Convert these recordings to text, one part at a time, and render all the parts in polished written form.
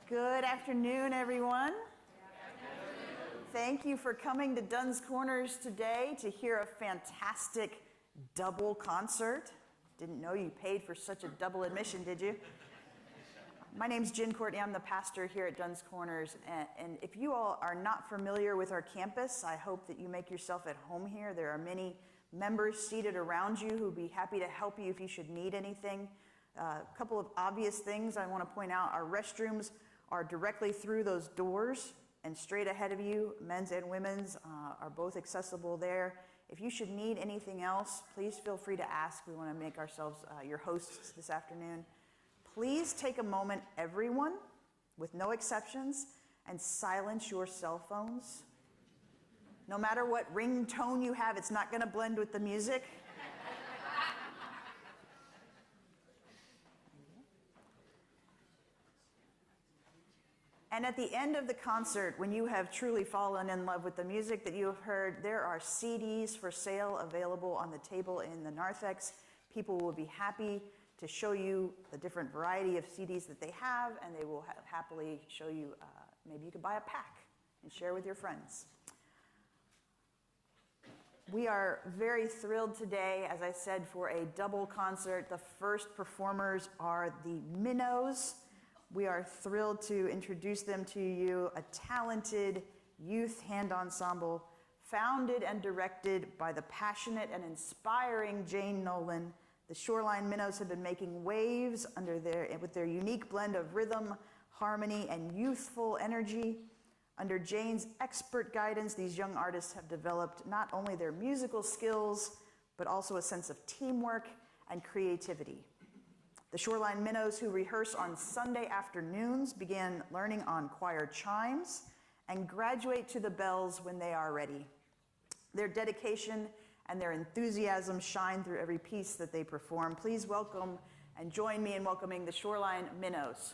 Good afternoon, everyone. Thank you for coming to Dunn's Corners today to hear a fantastic double concert. Didn't know you paid for such a double admission, did you? My name's Jen Courtney. I'm the pastor here at Dunn's Corners. And if you all are not familiar with our campus, I hope that you make yourself at home here. There are many members seated around you who would be happy to help you if you should need anything. A couple of obvious things I want to point out. Our restrooms are directly through those doors and straight ahead of you. Men's and women's are both accessible there. If you should need anything else, please feel free to ask. We want to make ourselves your hosts this afternoon. Please take a moment, everyone, with no exceptions, and silence your cell phones. No matter what ringtone you have, it's not going to blend with the music. And at the end of the concert, when you have truly fallen in love with the music that you have heard, there are CDs for sale available on the table in the narthex. People will be happy to show you the different variety of CDs that they have, and they will happily show you, maybe you could buy a pack and share with your friends. We are very thrilled today, as I said, for a double concert. The first performers are the Minnows. We are thrilled to introduce them to you, a talented youth hand ensemble founded and directed by the passionate and inspiring Jane Nolan. The Shoreline Minnows have been making waves with their unique blend of rhythm, harmony, and youthful energy. Under Jane's expert guidance, these young artists have developed not only their musical skills, but also a sense of teamwork and creativity. The Shoreline Minnows, who rehearse on Sunday afternoons, began learning on choir chimes and graduate to the bells when they are ready. Their dedication and their enthusiasm shine through every piece that they perform. Please welcome and join me in welcoming the Shoreline Minnows.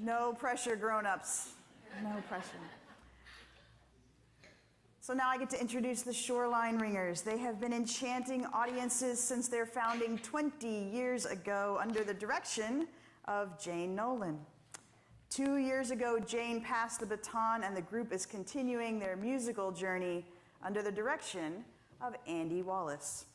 No pressure, grown-ups. No pressure. So now I get to introduce the Shoreline Ringers. They have been enchanting audiences since their founding 20 years ago under the direction of Jane Nolan. 2 years ago, Jane passed the baton, and the group is continuing their musical journey under the direction of Andy Wallace.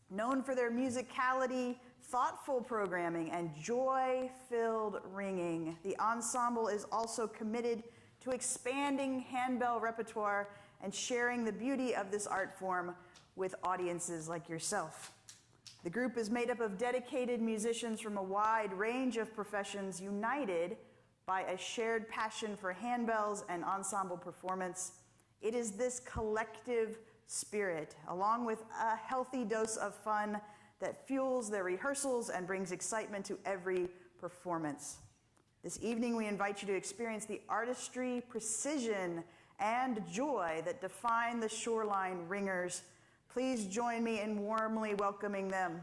Known for their musicality, thoughtful programming, and joy-filled ringing, the ensemble is also committed to expanding handbell repertoire and sharing the beauty of this art form with audiences like yourself. The group is made up of dedicated musicians from a wide range of professions, united by a shared passion for handbells and ensemble performance. It is this collective spirit, along with a healthy dose of fun, that fuels their rehearsals and brings excitement to every performance. This evening, we invite you to experience the artistry, precision, and joy that define the Shoreline Ringers. Please join me in warmly welcoming them.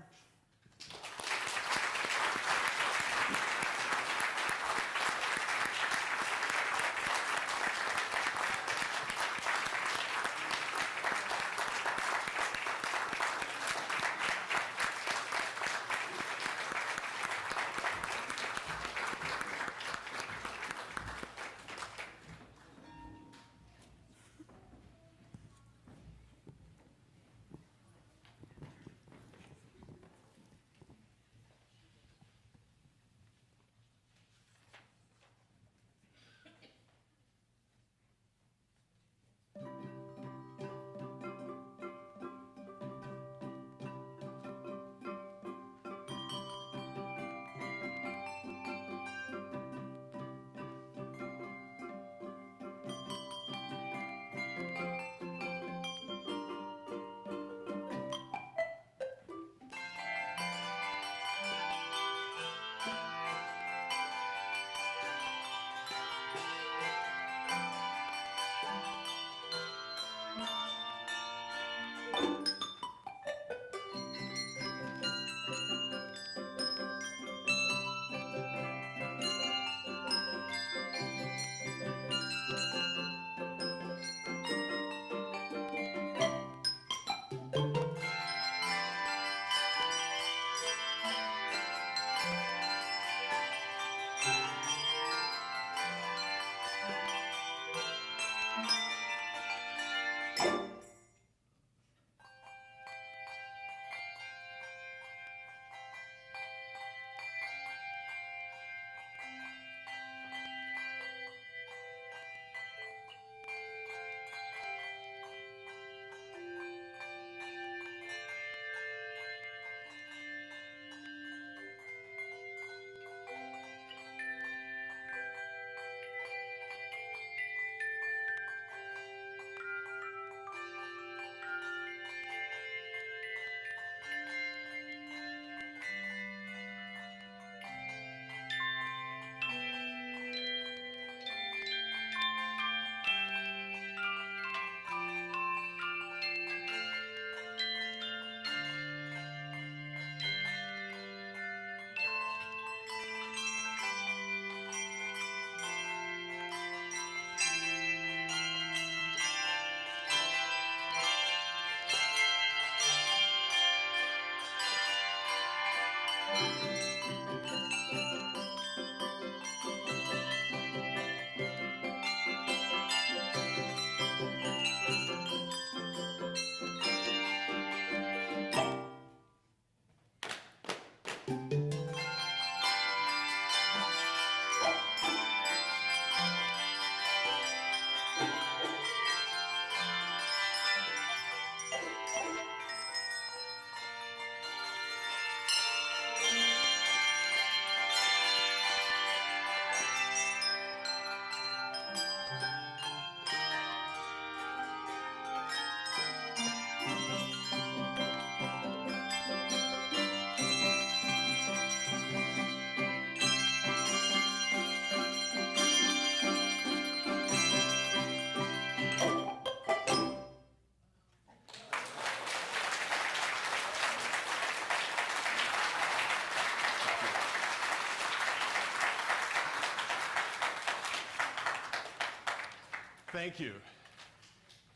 Thank you.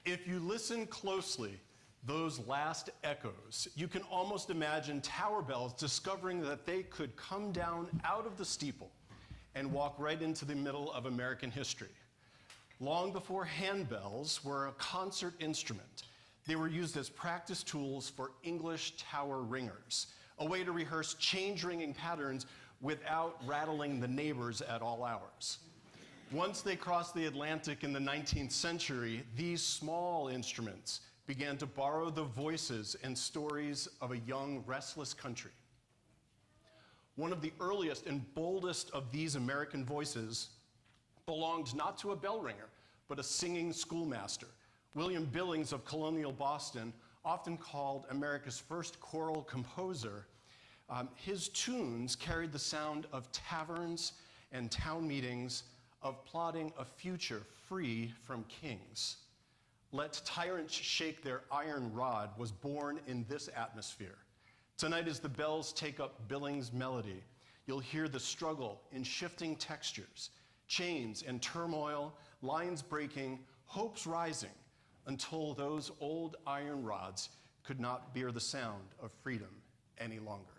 If you listen closely, those last echoes, you can almost imagine tower bells discovering that they could come down out of the steeple and walk right into the middle of American history. Long before handbells were a concert instrument, they were used as practice tools for English tower ringers, a way to rehearse change-ringing patterns without rattling the neighbors at all hours. Once they crossed the Atlantic in the 19th century, these small instruments began to borrow the voices and stories of a young, restless country. One of the earliest and boldest of these American voices belonged not to a bell ringer, but a singing schoolmaster, William Billings of colonial Boston, often called America's first choral composer. His tunes carried the sound of taverns and town meetings, of plotting a future free from kings. Let Tyrants Shake Their Iron Rod was born in this atmosphere. Tonight, as the bells take up Billings' melody, you'll hear the struggle in shifting textures, chains and turmoil, lines breaking, hopes rising, until those old iron rods could not bear the sound of freedom any longer.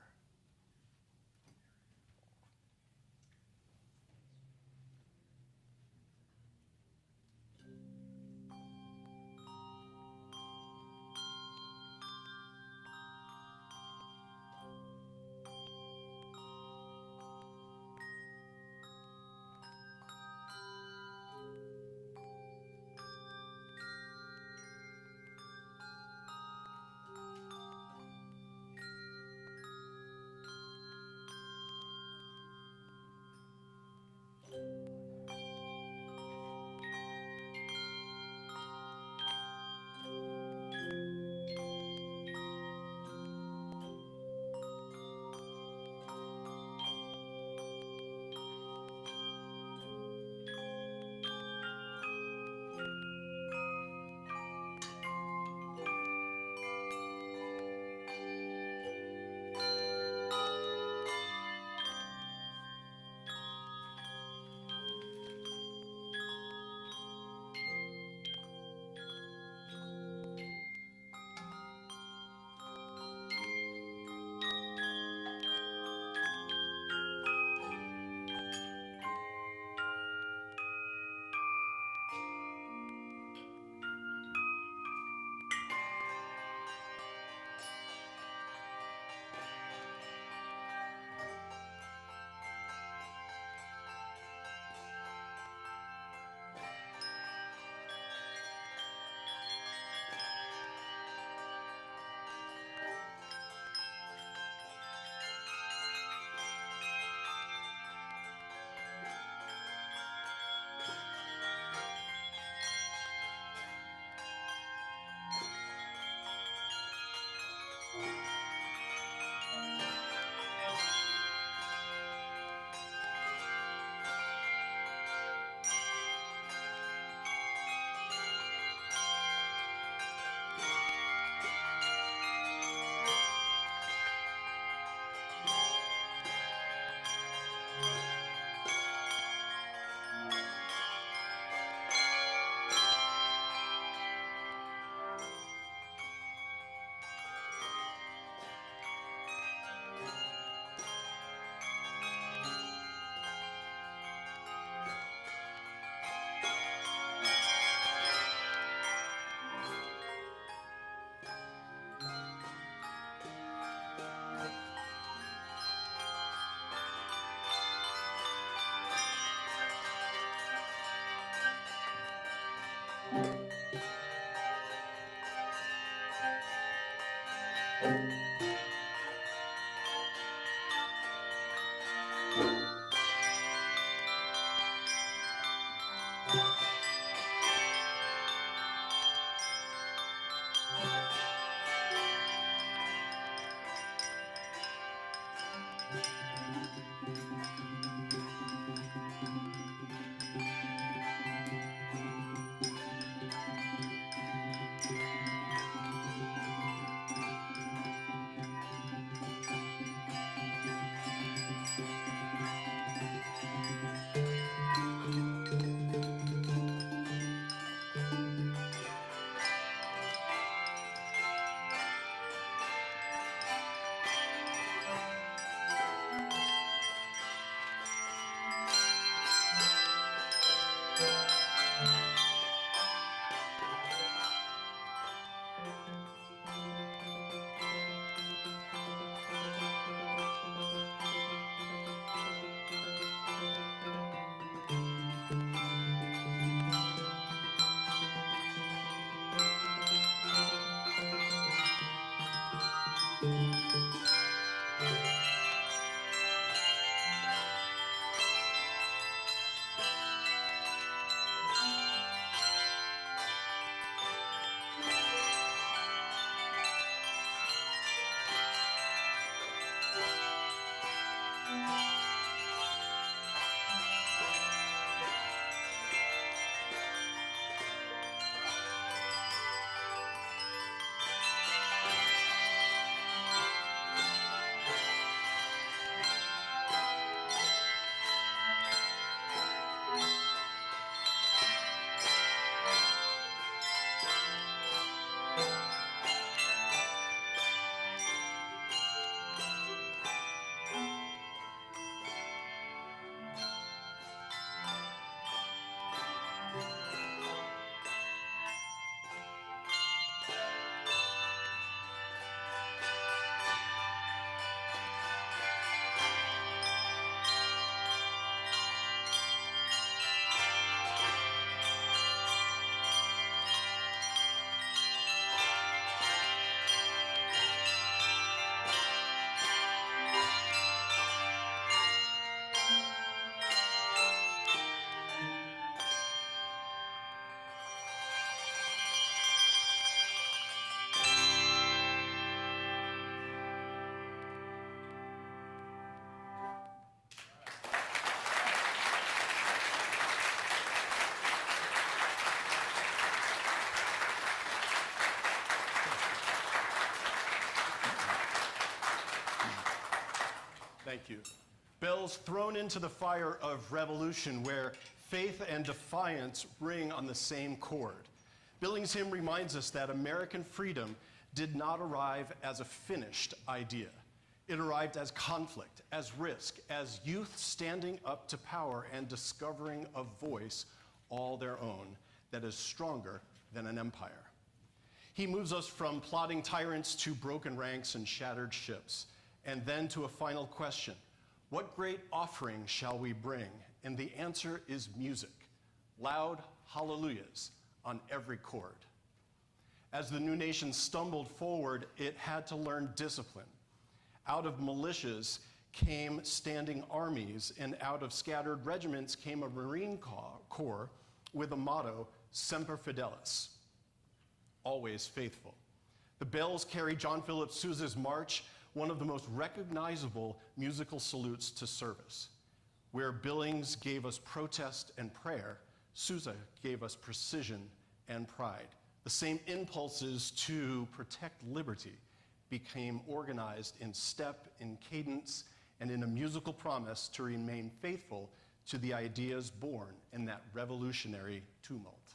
Thank you. Bells thrown into the fire of revolution where faith and defiance ring on the same chord. Billings' hymn reminds us that American freedom did not arrive as a finished idea. It arrived as conflict, as risk, as youth standing up to power and discovering a voice all their own that is stronger than an empire. He moves us from plotting tyrants to broken ranks and shattered ships, and then to a final question. What great offering shall we bring? And the answer is music, loud hallelujahs on every chord. As the new nation stumbled forward, it had to learn discipline. Out of militias came standing armies, and out of scattered regiments came a Marine Corps with a motto, Semper Fidelis, always faithful. The bells carry John Philip Sousa's march, one of the most recognizable musical salutes to service. Where Billings gave us protest and prayer, Sousa gave us precision and pride. The same impulses to protect liberty became organized in step, in cadence, and in a musical promise to remain faithful to the ideas born in that revolutionary tumult.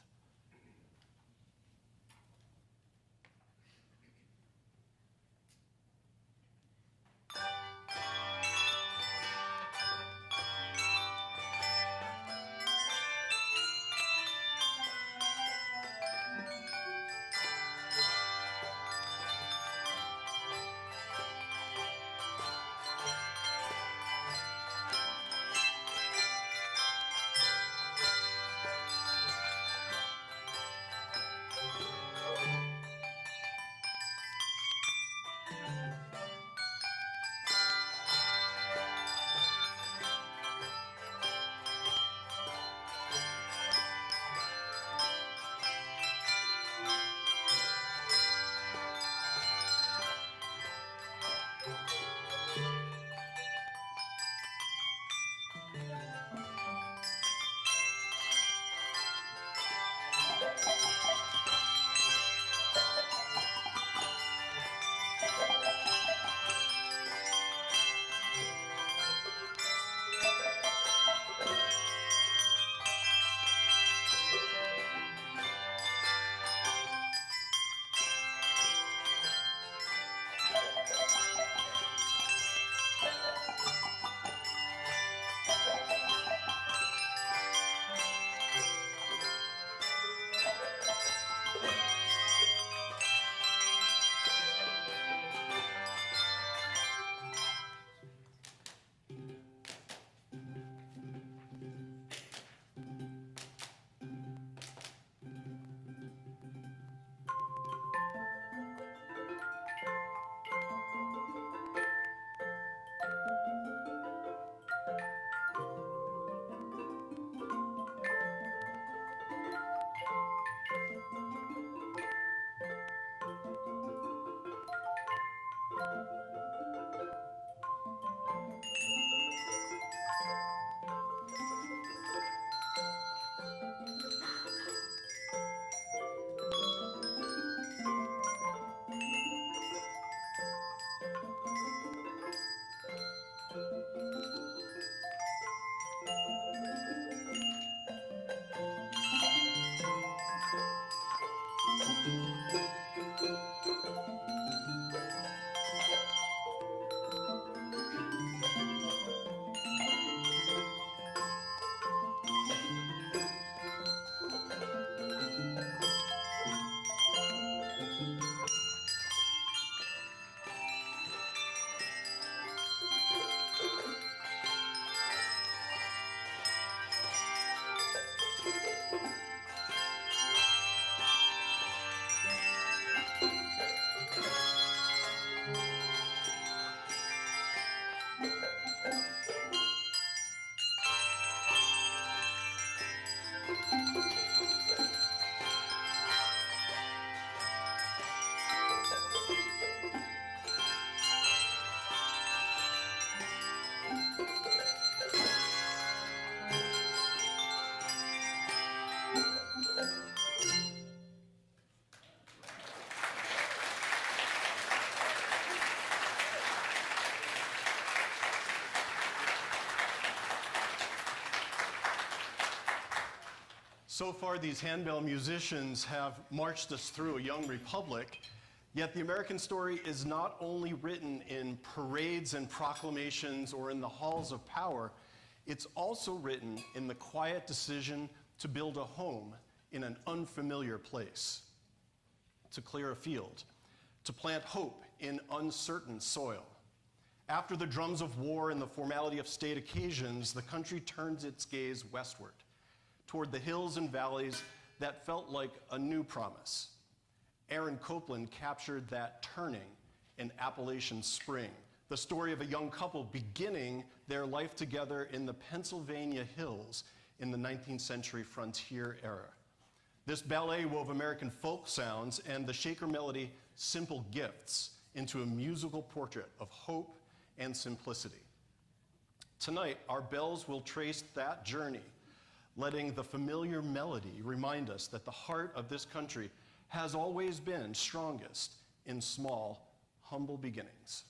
So far, these handbell musicians have marched us through a young republic, yet the American story is not only written in parades and proclamations or in the halls of power, it's also written in the quiet decision to build a home in an unfamiliar place, to clear a field, to plant hope in uncertain soil. After the drums of war and the formality of state occasions, the country turns its gaze westward, toward the hills and valleys that felt like a new promise. Aaron Copland captured that turning in Appalachian Spring, the story of a young couple beginning their life together in the Pennsylvania hills in the 19th century frontier era. This ballet wove American folk sounds and the Shaker melody Simple Gifts into a musical portrait of hope and simplicity. Tonight, our bells will trace that journey, letting the familiar melody remind us that the heart of this country has always been strongest in small, humble beginnings.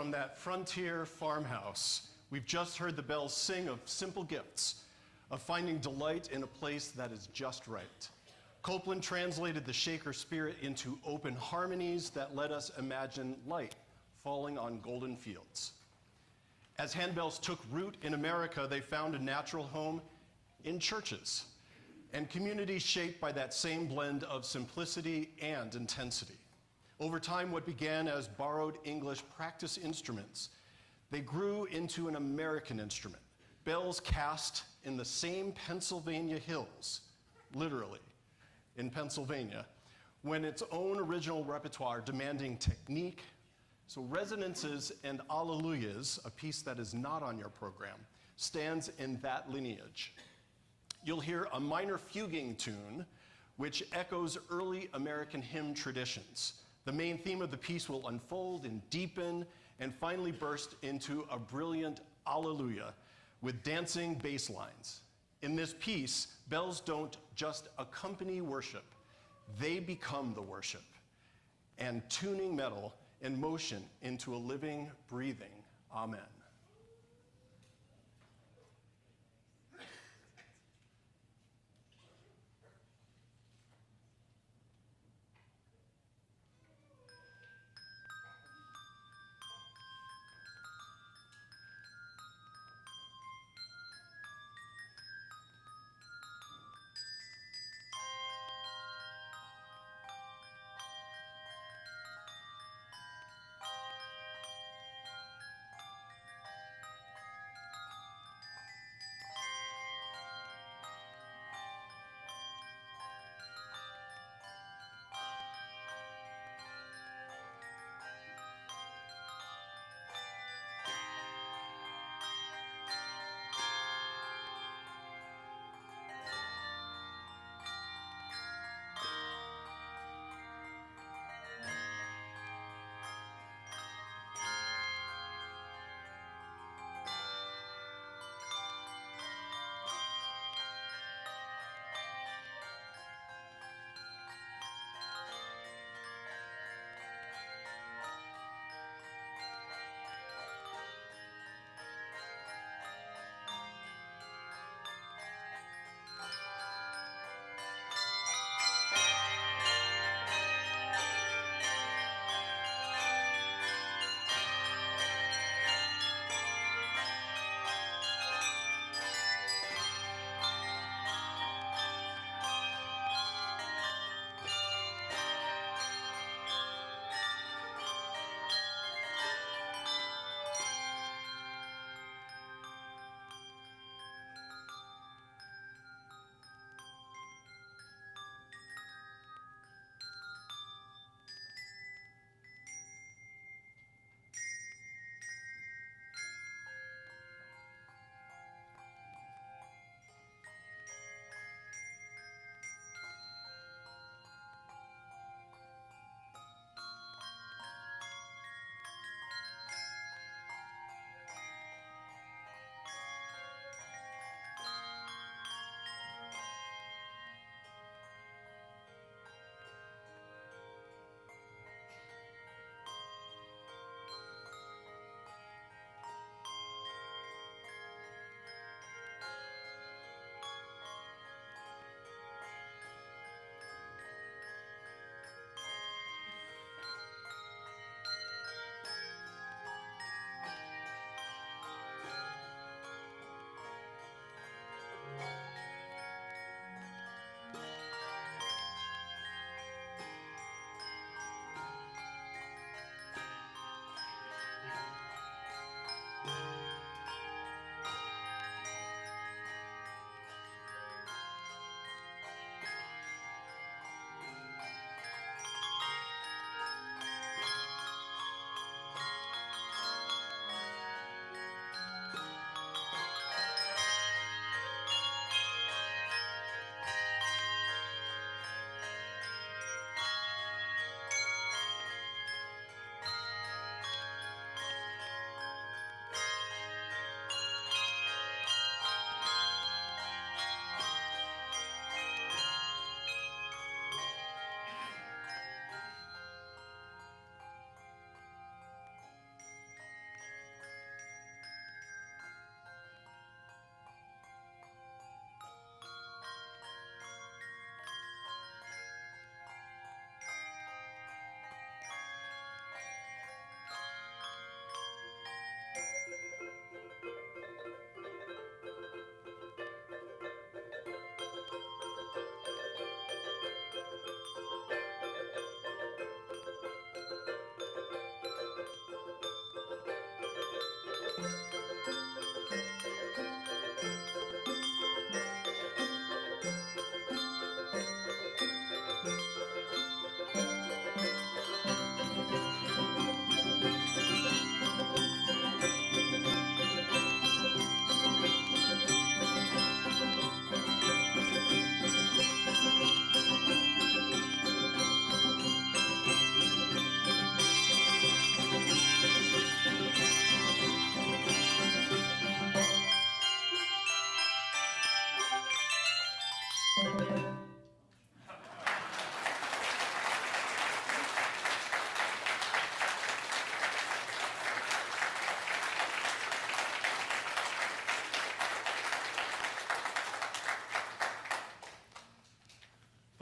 from that frontier farmhouse, we've just heard the bells sing of simple gifts, of finding delight in a place that is just right. Copeland translated the Shaker spirit into open harmonies that let us imagine light falling on golden fields. As handbells took root in America, they found a natural home in churches and communities shaped by that same blend of simplicity and intensity. Over time, what began as borrowed English practice instruments, they grew into an American instrument, bells cast in the same Pennsylvania hills, literally, in Pennsylvania, when its own original repertoire demanding technique. So resonances and alleluias, a piece that is not on your program, stands in that lineage. You'll hear a minor fuguing tune, which echoes early American hymn traditions. The main theme of the piece will unfold and deepen and finally burst into a brilliant alleluia with dancing bass lines. In this piece, bells don't just accompany worship, they become the worship, and tuning metal and motion into a living, breathing amen.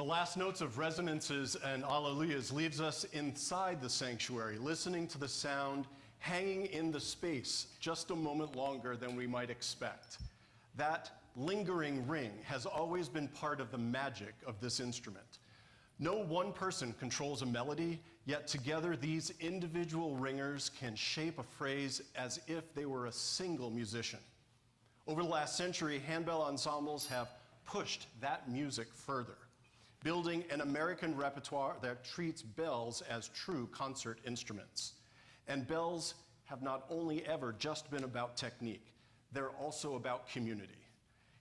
The last notes of resonances and alleluias leaves us inside the sanctuary, listening to the sound hanging in the space just a moment longer than we might expect. That lingering ring has always been part of the magic of this instrument. No one person controls a melody, yet together these individual ringers can shape a phrase as if they were a single musician. Over the last century, handbell ensembles have pushed that music further, building an American repertoire that treats bells as true concert instruments. And bells have not only ever just been about technique, they're also about community.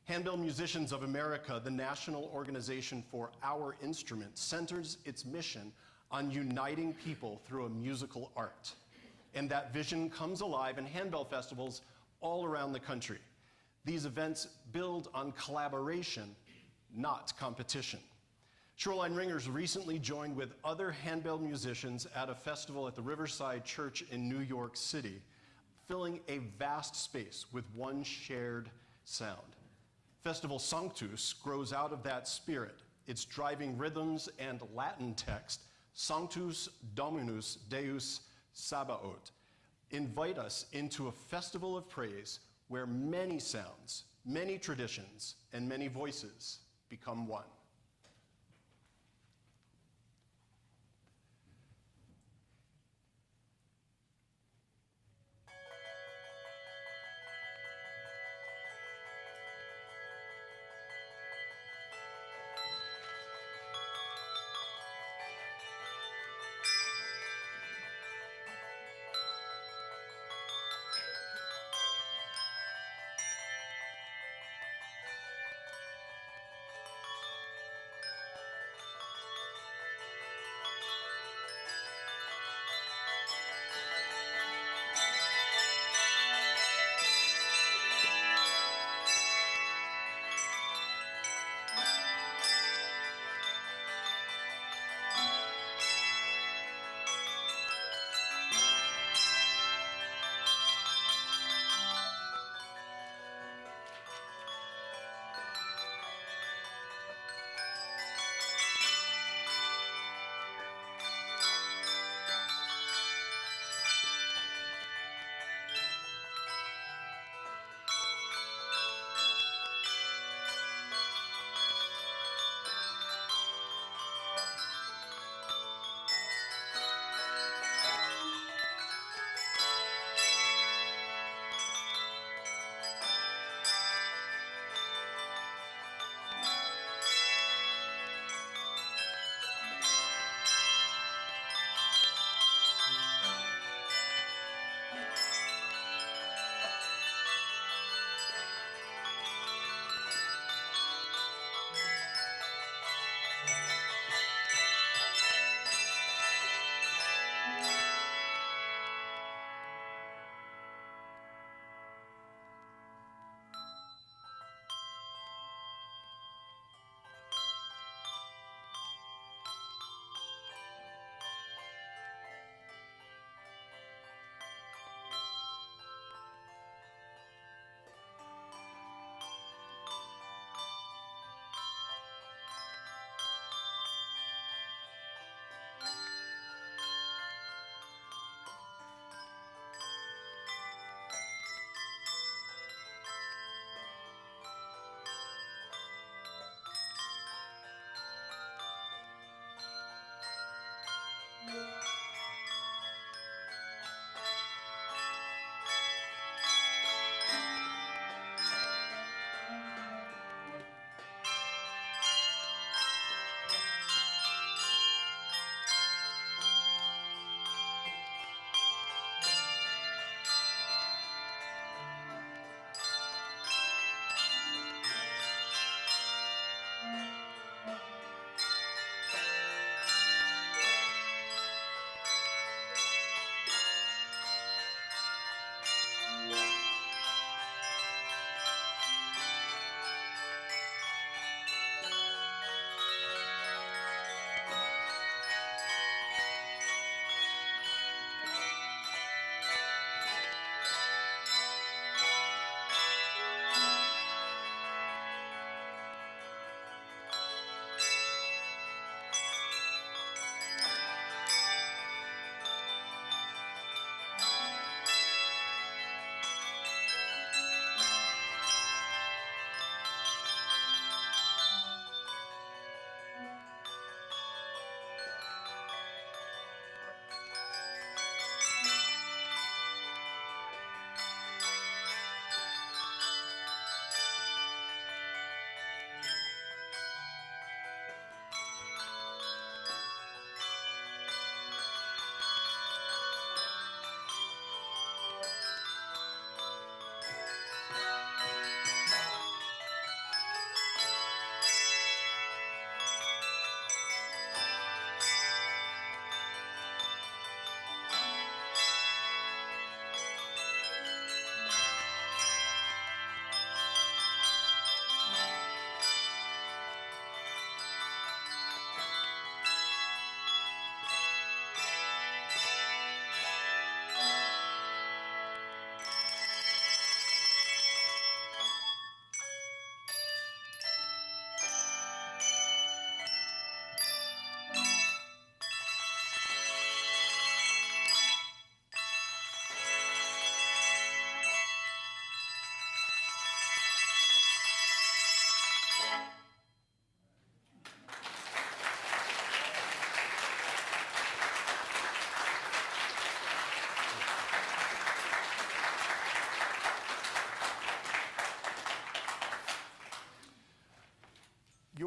Handbell Musicians of America, the national organization for our instrument, centers its mission on uniting people through a musical art. And that vision comes alive in handbell festivals all around the country. These events build on collaboration, not competition. Shoreline Ringers recently joined with other handbell musicians at a festival at the Riverside Church in New York City, filling a vast space with one shared sound. Festival Sanctus grows out of that spirit, its driving rhythms and Latin text, Sanctus Dominus Deus Sabaoth, invite us into a festival of praise where many sounds, many traditions, and many voices become one.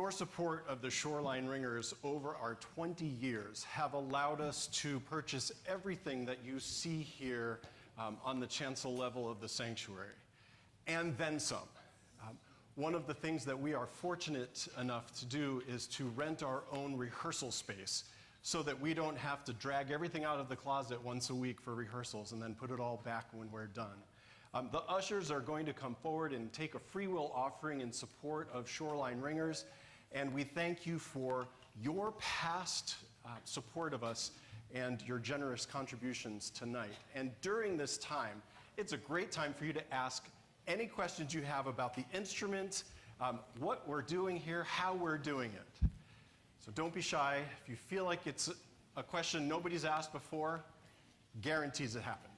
Your support of the Shoreline Ringers over our 20 years have allowed us to purchase everything that you see here on the chancel level of the sanctuary, and then some. One of the things that we are fortunate enough to do is to rent our own rehearsal space so that we don't have to drag everything out of the closet once a week for rehearsals and then put it all back when we're done. The ushers are going to come forward and take a free will offering in support of Shoreline Ringers, and we thank you for your past support of us and your generous contributions tonight. And during this time, it's a great time for you to ask any questions you have about the instrument, what we're doing here, how we're doing it. So don't be shy. If you feel like it's a question nobody's asked before, guarantees it happened.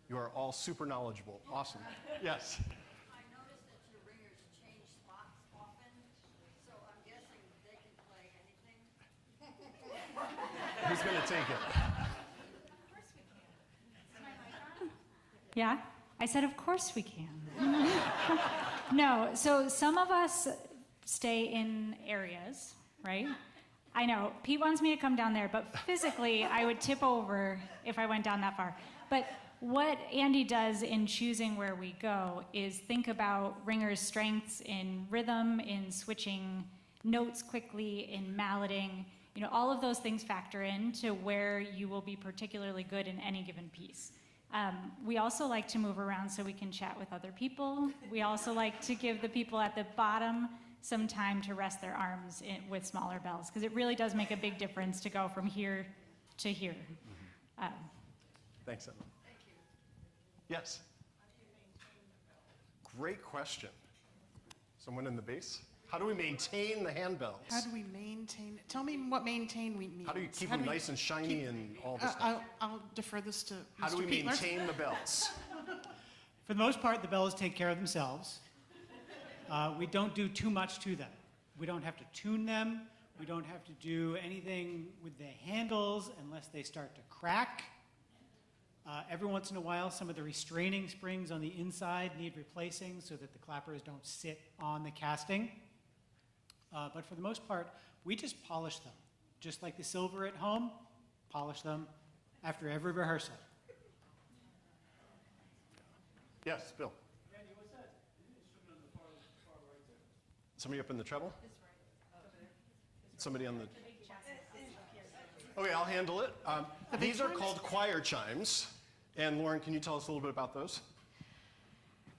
You are all super knowledgeable. Awesome. Yes? I noticed that your ringers change spots often, so I'm guessing they can play anything. Who's going to take it? Yeah, I said, of course we can. No, so some of us stay in areas, right? I know, Pete wants me to come down there, but physically I would tip over if I went down that far. But what Andy does in choosing where we go is think about ringers' strengths in rhythm, in switching notes quickly, in malleting. You know, all of those things factor into where you will be particularly good in any given piece. We also like to move around so we can chat with other people. We also like to give the people at the bottom some time to rest their arms with smaller bells, because it really does make a big difference to go from here to here. Thanks, Emma. Yes? Great question. Someone in the bass? How do we maintain the handbells? How do we maintain? Tell me what maintain we mean. How do you keep them nice and shiny and all this stuff? I'll defer this to How do Mr. we Peetler. maintain the bells? For the most part, the bells take care of themselves. We don't do too much to them. We don't have to tune them. We don't have to do anything with the handles unless they start to crack. Every once in a while, some of the restraining springs on the inside need replacing so that the clappers don't sit on the casting. But for the most part, we just polish them. Just like the silver at home, polish them after every rehearsal. Yes, Bill. Randy, what's that instrument on the far right there? Somebody up in the treble? Somebody on the... Okay, I'll handle it. These are called choir chimes. And Lauren, can you tell us a little bit about those?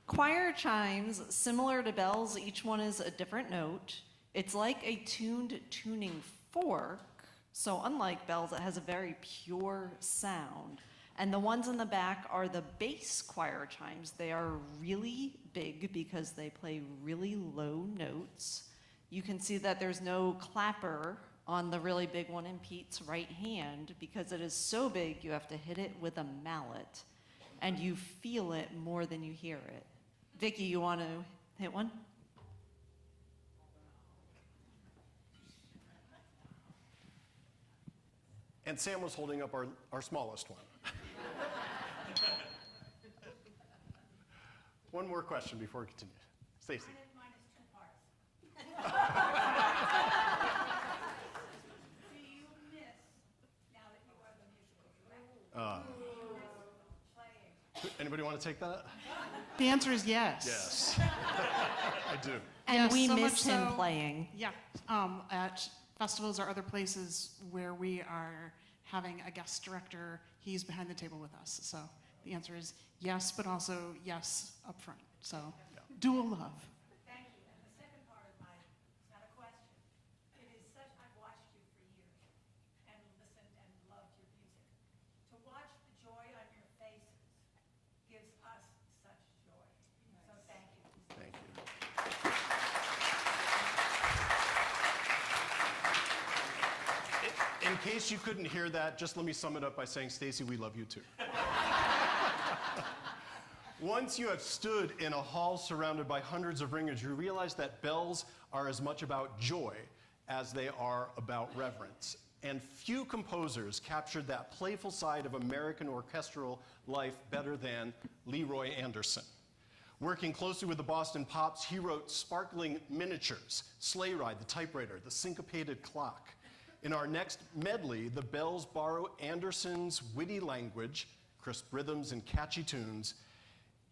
Choir chimes, similar to bells, each one is a different note. It's like a tuned tuning fork, so unlike bells, it has a very pure sound. And the ones in the back are the bass choir chimes. They are really big because they play really low notes. You can see that there's no clapper on the really big one in Pete's right hand. Because it is so big, you have to hit it with a mallet. And you feel it more than you hear it. Vicki, you want to hit one? And Sam was holding up our smallest one. One more question before we continue. Stacy. Mine is 2 parts. Do you miss, now that you are the musical director, playing? Anybody want to take that? The answer is yes. Yes. I do. And Yes, we so miss much him so- playing. Yeah, at festivals or other places where we are having a guest director, he's behind the table with us. So the answer is yes, but also yes up front. So dual love. Thank you. And the second part of mine, it's not a question. It is such, I've watched you for years and listened and loved your music. To watch the joy on your faces gives us such joy. So thank you. Thank you. In case you couldn't hear that, just let me sum it up by saying, Stacy, we love you too. Once you have stood in a hall surrounded by hundreds of ringers, you realize that bells are as much about joy as they are about reverence. And few composers captured that playful side of American orchestral life better than Leroy Anderson. Working closely with the Boston Pops, he wrote sparkling miniatures, Sleigh Ride, the typewriter, the syncopated clock. In our next medley, the bells borrow Anderson's witty language, crisp rhythms, and catchy tunes.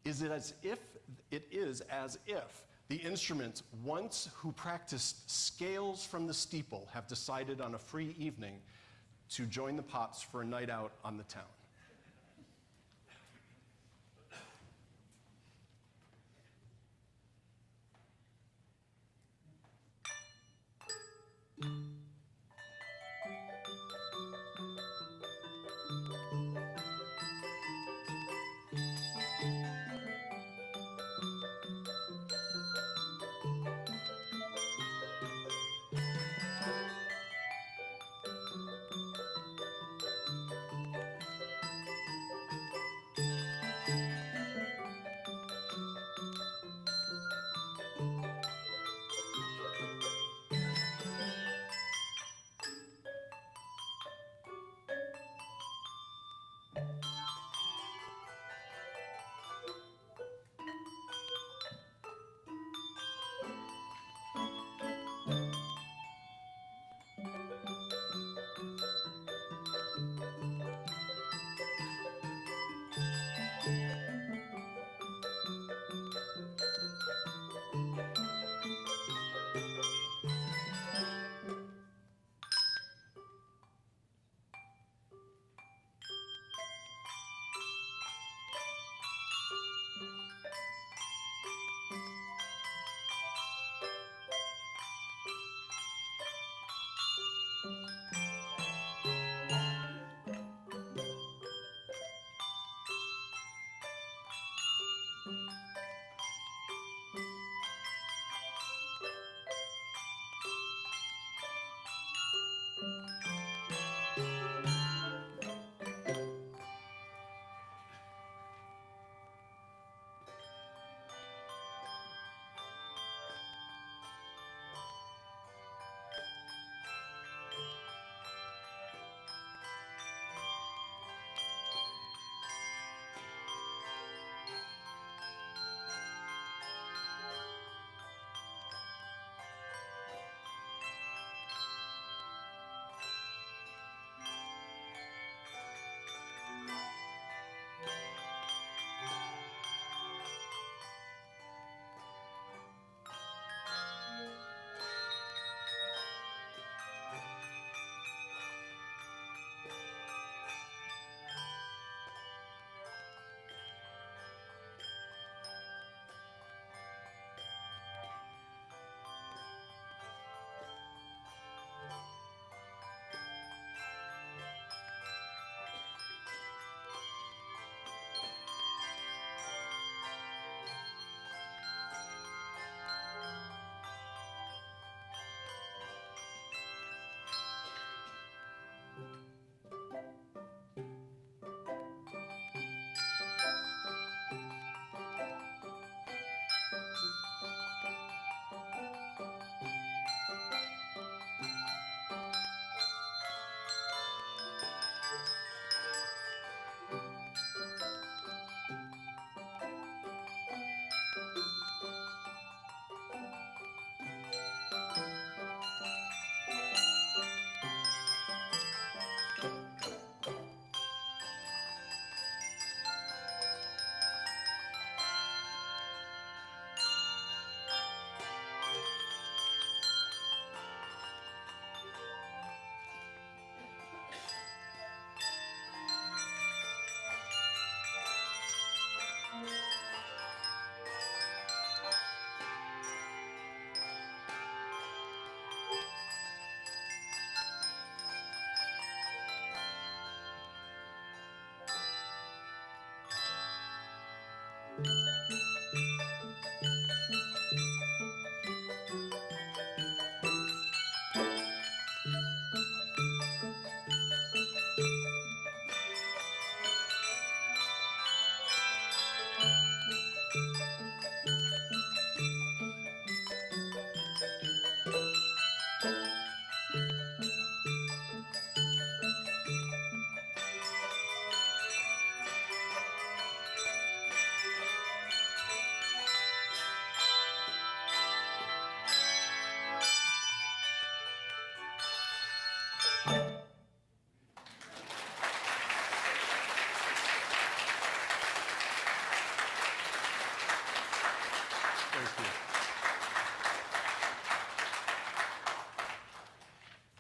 It is as if the instruments, once who practiced scales from the steeple, have decided on a free evening to join the Pops for a night out on the town.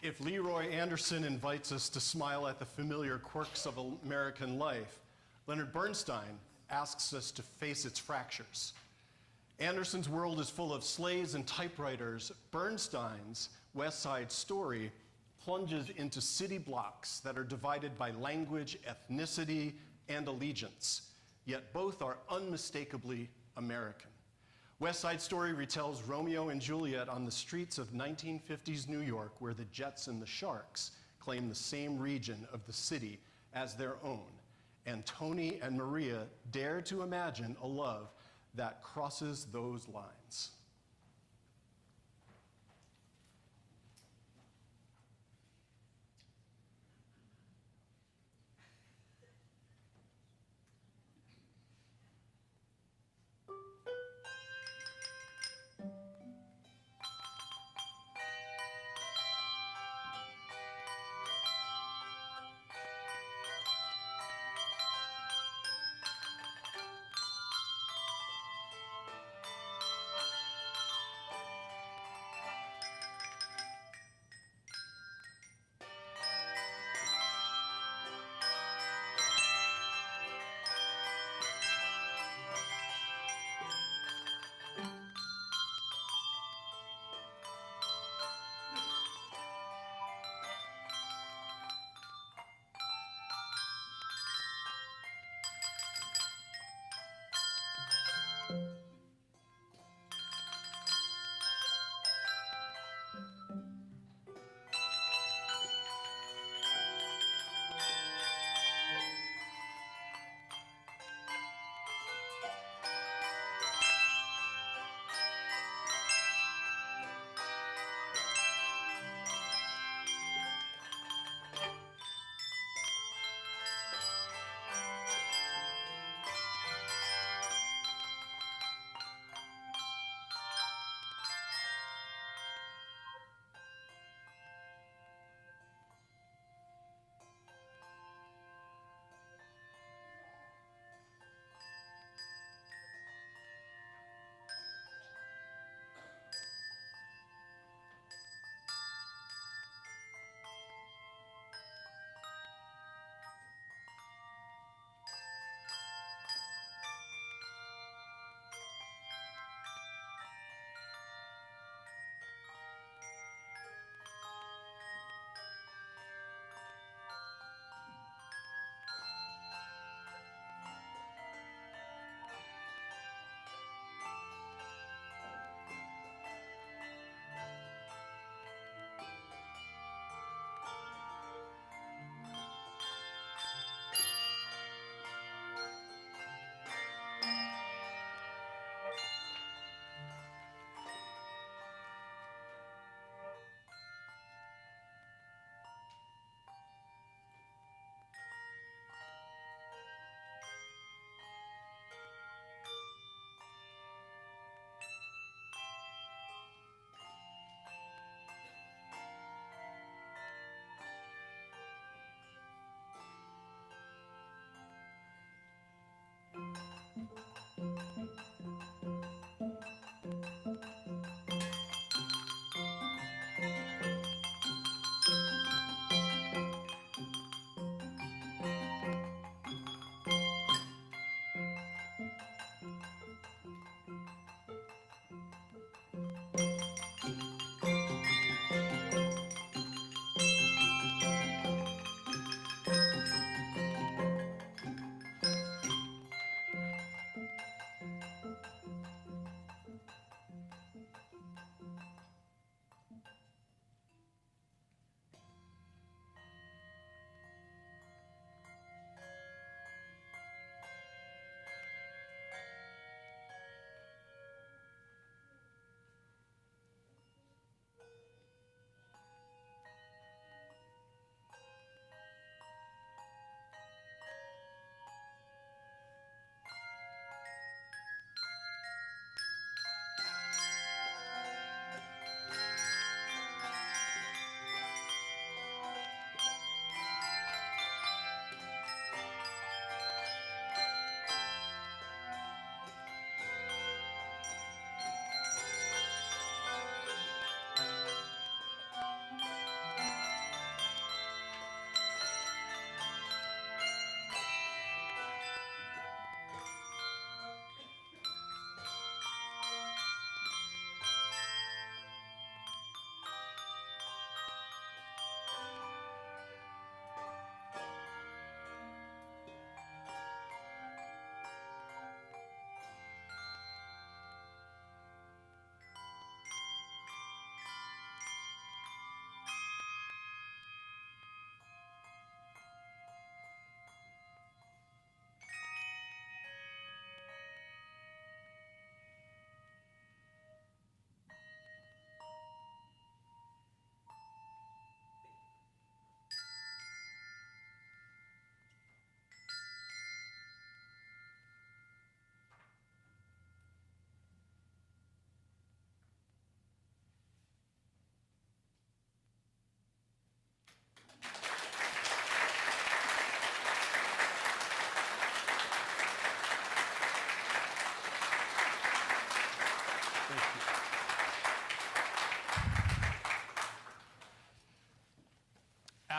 If Leroy Anderson invites us to smile at the familiar quirks of American life, Leonard Bernstein asks us to face its fractures. Anderson's world is full of sleighs and typewriters. Bernstein's West Side Story plunges into city blocks that are divided by language, ethnicity, and allegiance, yet both are unmistakably American. West Side Story retells Romeo and Juliet on the streets of 1950s New York, where the Jets and the Sharks claim the same region of the city as their own. And Tony and Maria dare to imagine a love that crosses those lines.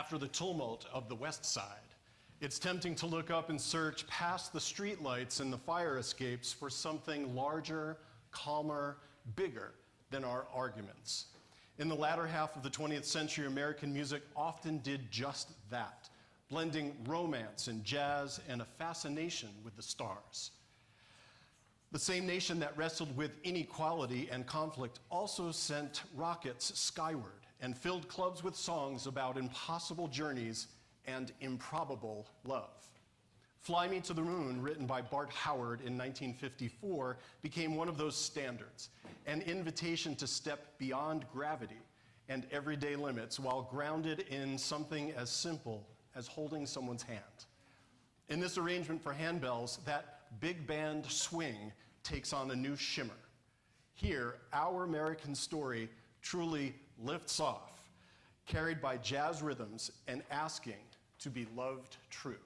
after the tumult of the West Side. It's tempting to look up and search past the streetlights and the fire escapes for something larger, calmer, bigger than our arguments. In the latter half of the 20th century, American music often did just that, blending romance and jazz and a fascination with the stars. The same nation that wrestled with inequality and conflict also sent rockets skyward and filled clubs with songs about impossible journeys and improbable love. Fly Me to the Moon, written by Bart Howard in 1954, became one of those standards, an invitation to step beyond gravity and everyday limits while grounded in something as simple as holding someone's hand. In this arrangement for handbells, that big band swing takes on a new shimmer. Here, our American story truly lifts off, carried by jazz rhythms and asking to be loved true.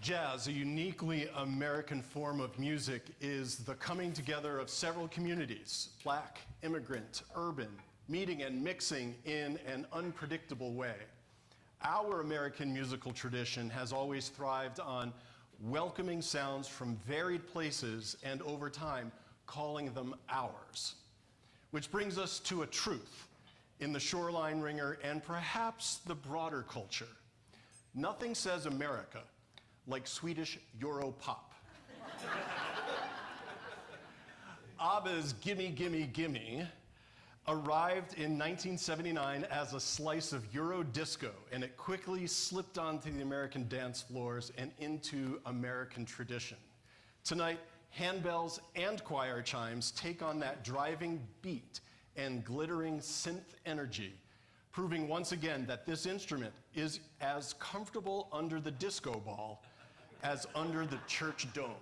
Jazz, a uniquely American form of music, is the coming together of several communities, Black, immigrant, urban, meeting and mixing in an unpredictable way. Our American musical tradition has always thrived on welcoming sounds from varied places and over time calling them ours. Which brings us to a truth in the Shoreline Ringer and perhaps the broader culture. Nothing says America like Swedish Euro pop. ABBA's Gimme Gimme Gimme arrived in 1979 as a slice of Euro disco, and it quickly slipped onto the American dance floors and into American tradition. Tonight, handbells and choir chimes take on that driving beat and glittering synth energy, proving once again that this instrument is as comfortable under the disco ball as under the church dome.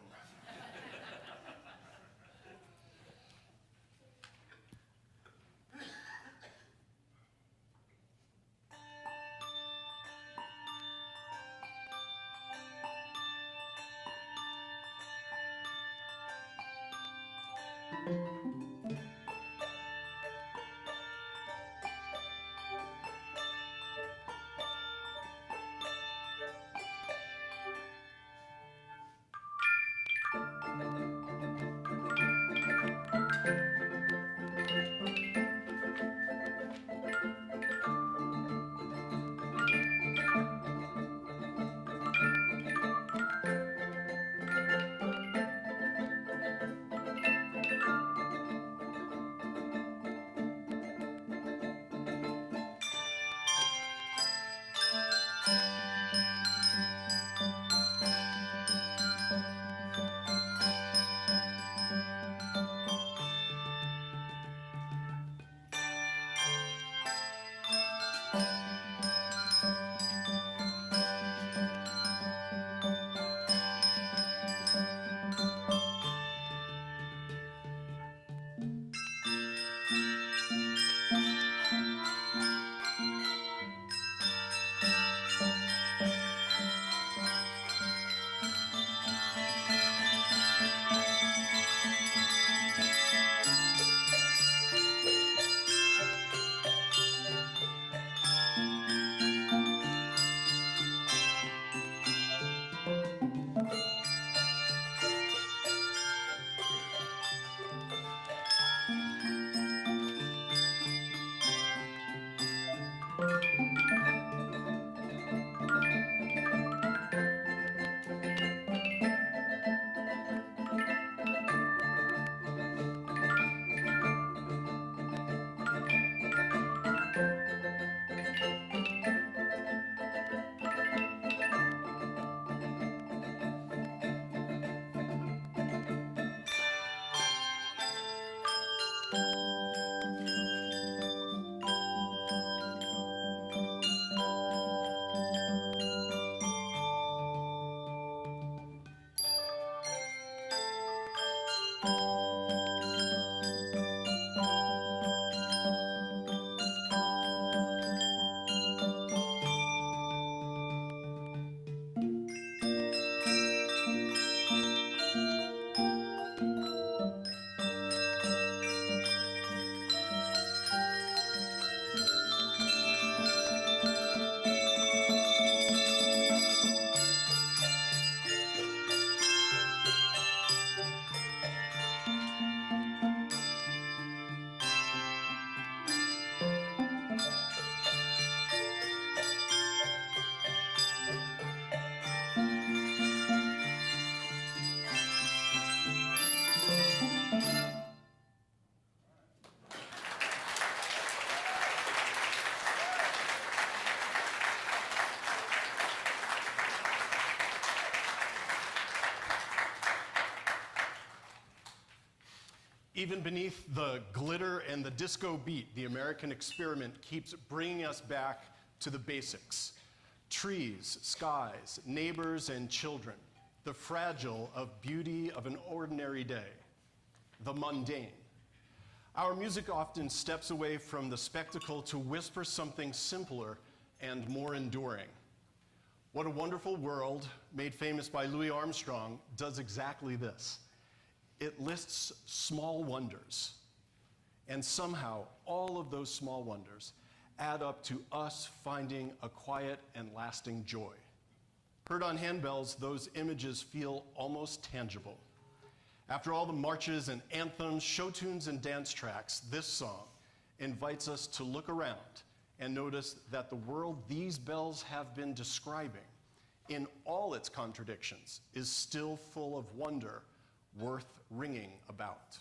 Even beneath the glitter and the disco beat, the American experiment keeps bringing us back to the basics. Trees, skies, neighbors, and children. The fragile of beauty of an ordinary day. The mundane. Our music often steps away from the spectacle to whisper something simpler and more enduring. What a Wonderful World, made famous by Louis Armstrong, does exactly this. It lists small wonders, and somehow all of those small wonders add up to us finding a quiet and lasting joy. Heard on handbells, those images feel almost tangible. After all the marches and anthems, show tunes and dance tracks, this song invites us to look around and notice that the world these bells have been describing, in all its contradictions, is still full of wonder worth ringing about.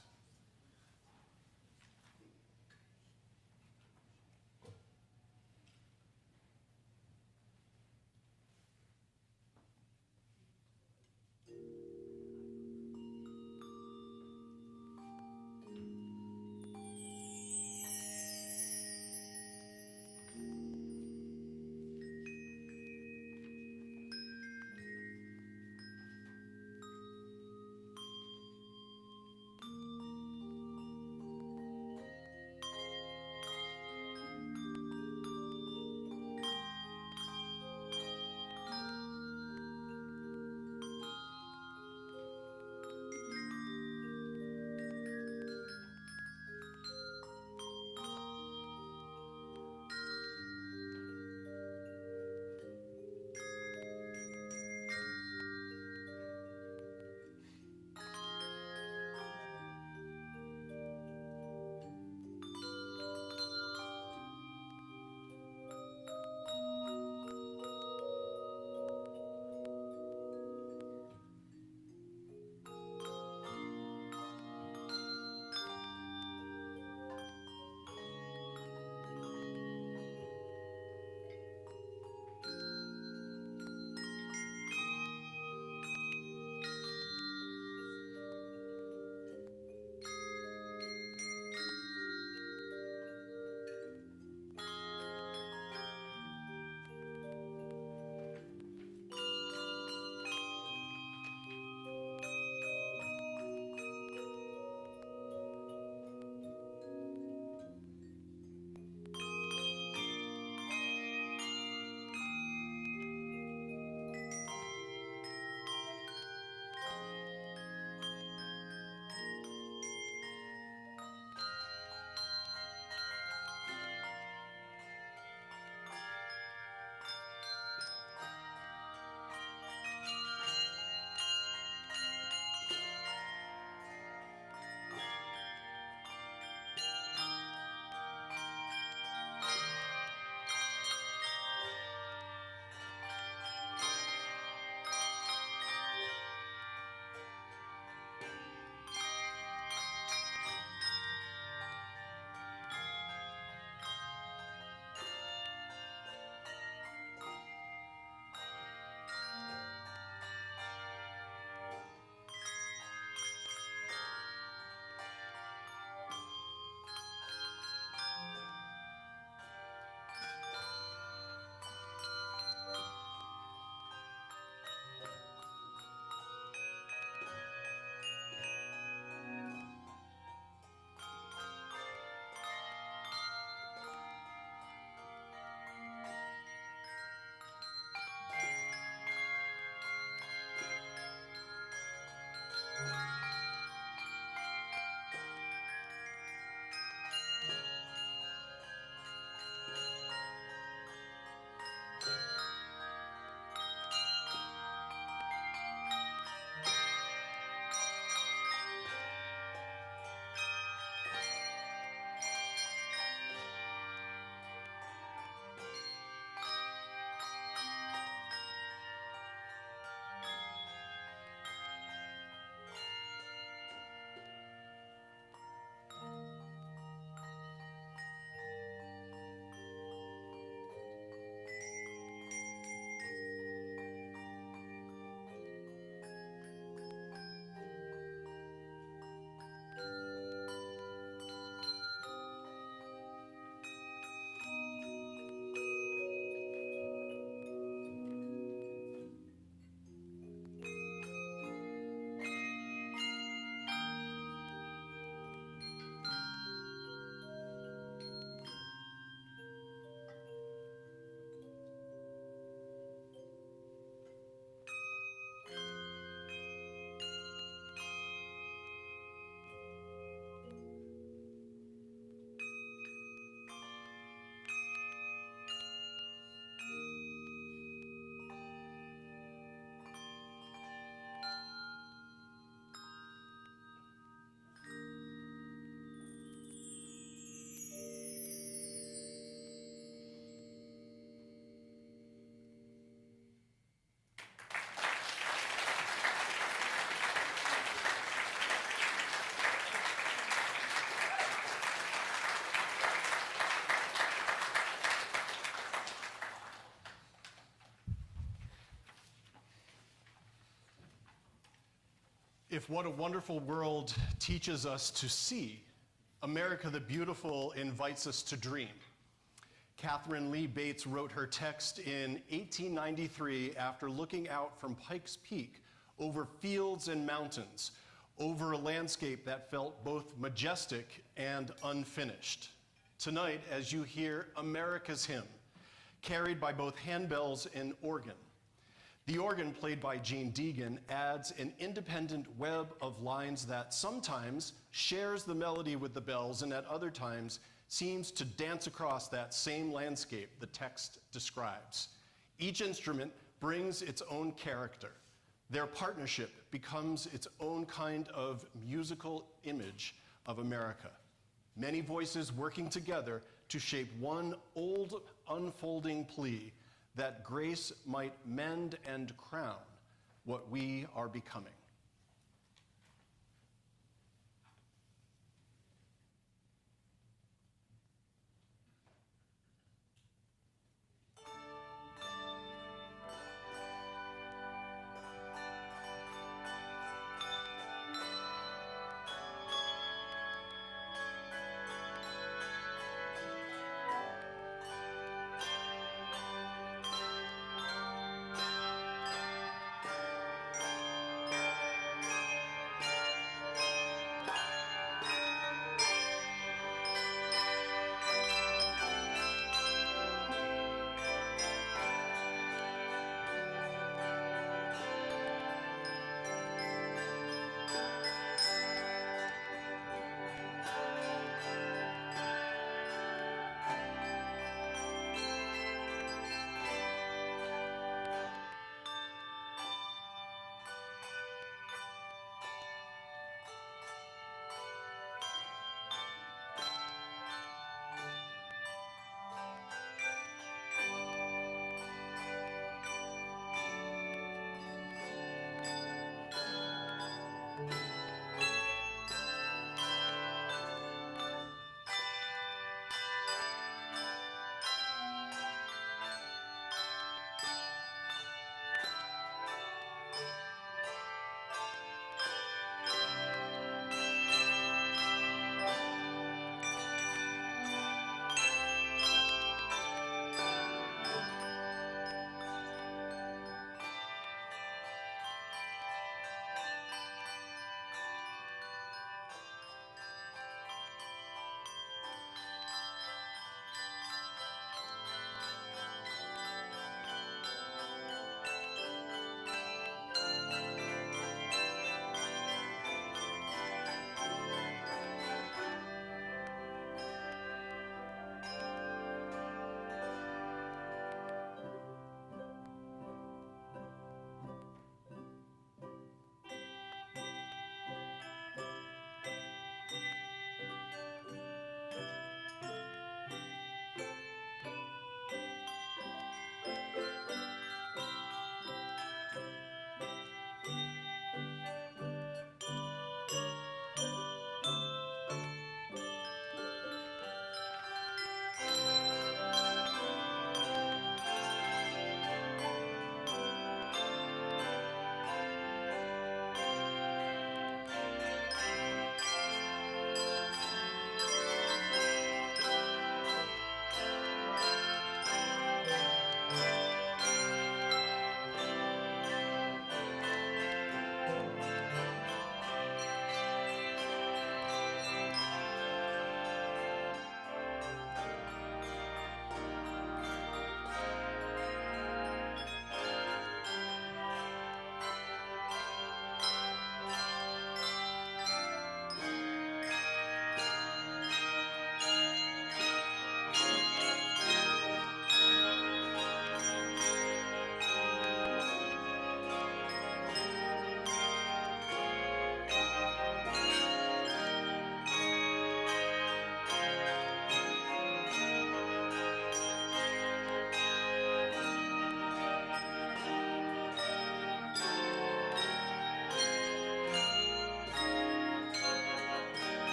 If what a wonderful world teaches us to see, America the Beautiful invites us to dream. Catherine Lee Bates wrote her text in 1893 after looking out from Pikes Peak over fields and mountains, over a landscape that felt both majestic and unfinished. Tonight, as you hear America's Hymn, carried by both handbells and organ, the organ, played by Gene Deegan, adds an independent web of lines that sometimes shares the melody with the bells and at other times seems to dance across that same landscape the text describes. Each instrument brings its own character. Their partnership becomes its own kind of musical image of America. Many voices working together to shape one old unfolding plea that grace might mend and crown what we are becoming.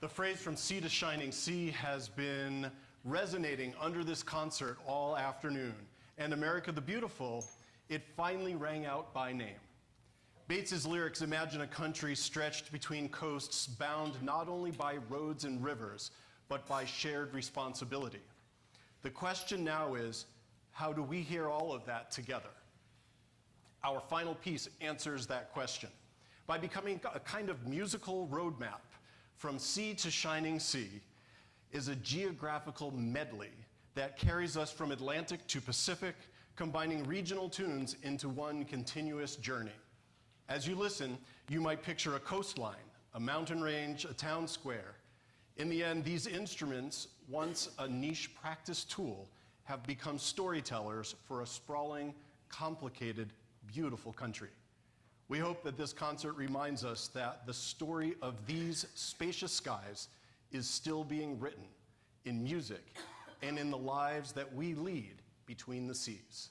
The phrase "from sea to shining sea" has been resonating under this concert all afternoon. And America the Beautiful, it finally rang out by name. Bates's lyrics imagine a country stretched between coasts bound not only by roads and rivers, but by shared responsibility. The question now is, how do we hear all of that together? Our final piece answers that question by becoming a kind of musical roadmap. From Sea to Shining Sea is a geographical medley that carries us from Atlantic to Pacific, combining regional tunes into one continuous journey. As you listen, you might picture a coastline, a mountain range, a town square. In the end, these instruments, once a niche practice tool, have become storytellers for a sprawling, complicated, beautiful country. We hope that this concert reminds us that the story of these spacious skies is still being written in music and in the lives that we lead between the seas.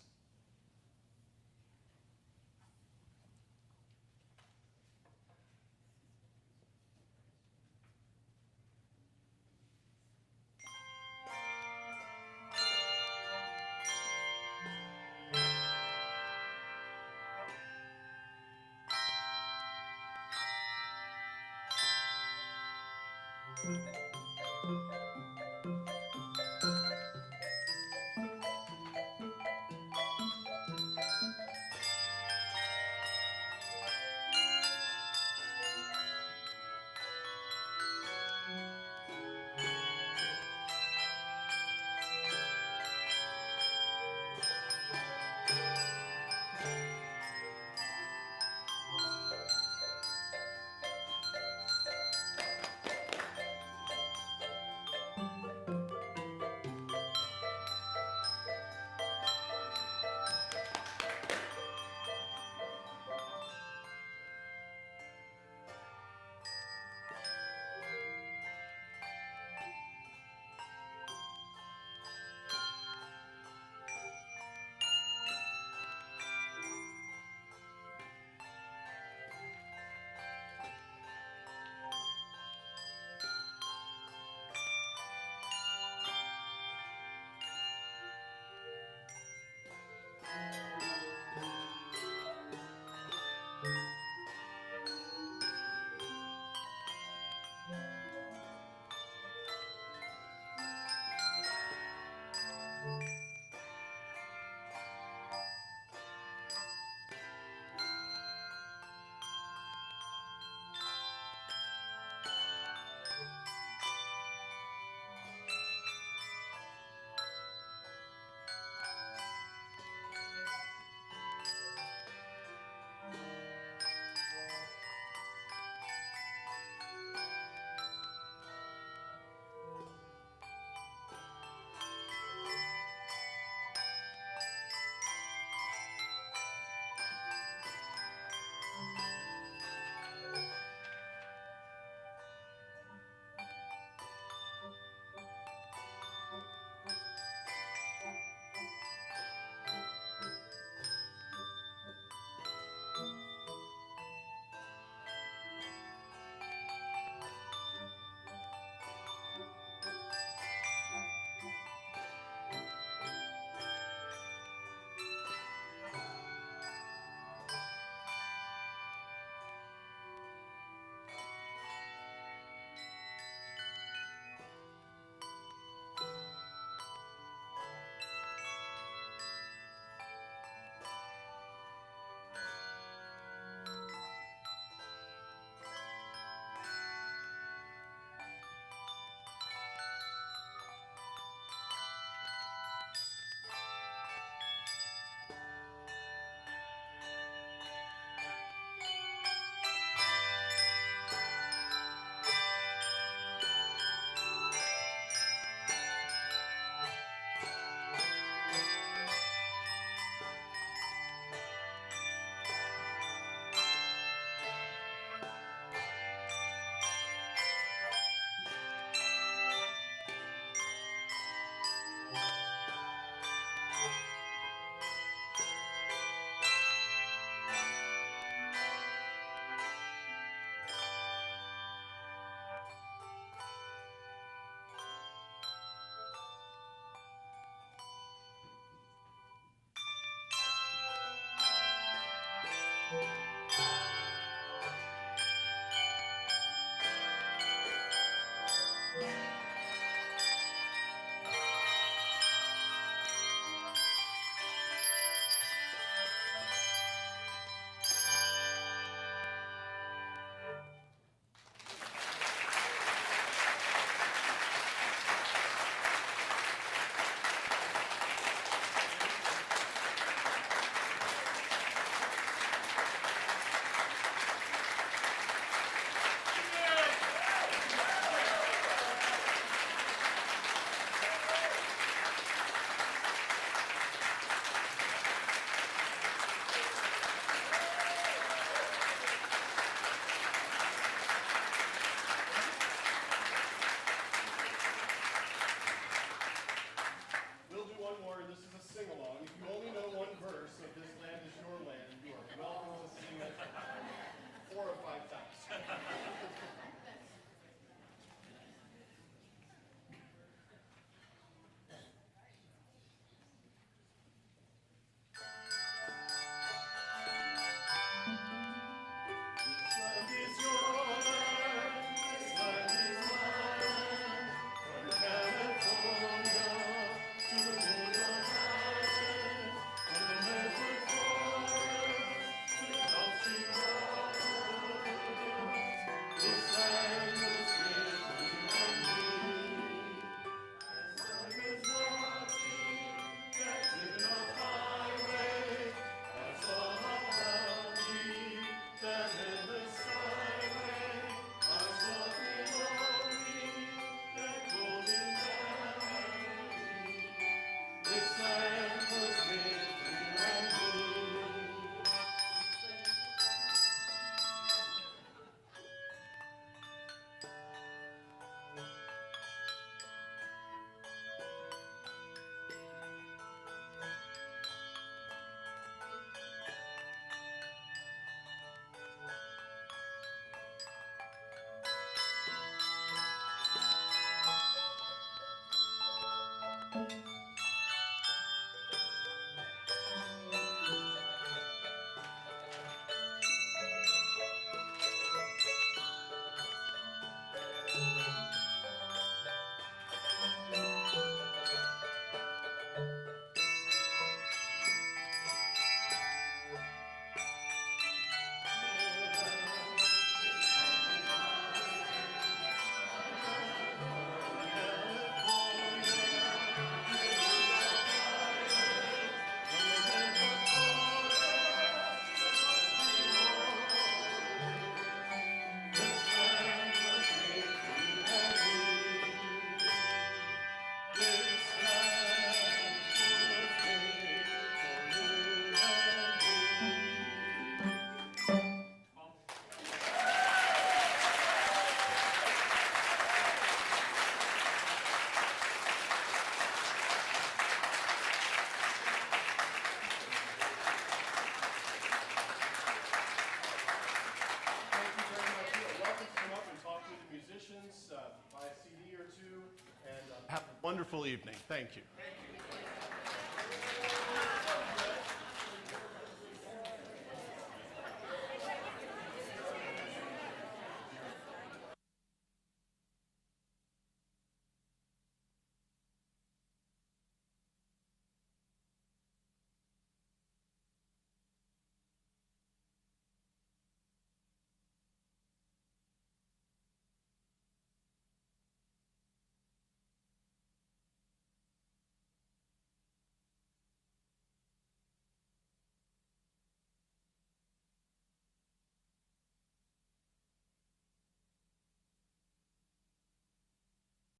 wonderful evening. Thank you.